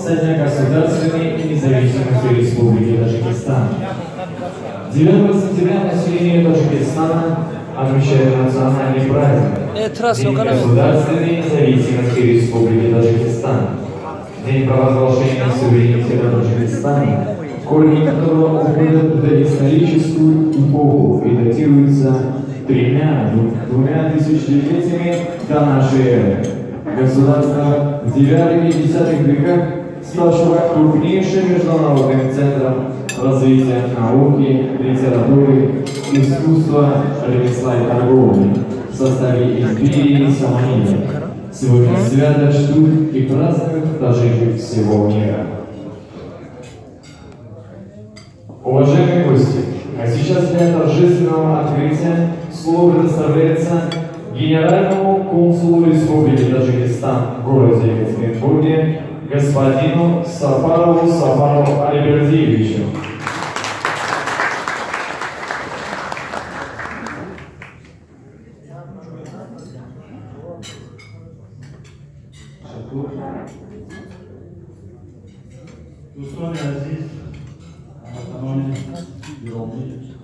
со дня государственной независимости Республики Таджикистан. 9 сентября население Таджикистана отмечает национальный праздник День государственной независимости Республики Таджикистан. День провозглашения суверенитета Таджикистана, корни которого уходят в доисторическую эпоху и датируются двумя тысячелетиями до нашей эры. Государство в 9 и 10 веках ставшего крупнейшим международным центром развития науки, литературы, искусства, ремесла и торговли в составе империи Саманидов. Сегодня свято чтут и празднуют таджики всего мира. Уважаемые гости, а сейчас для торжественного открытия слово предоставляется генеральному консулу Республики Таджикистан в городе Екатеринбурге господину Сафарову Альбертиевичу. دوستان عزیز، هموطنان گرامی،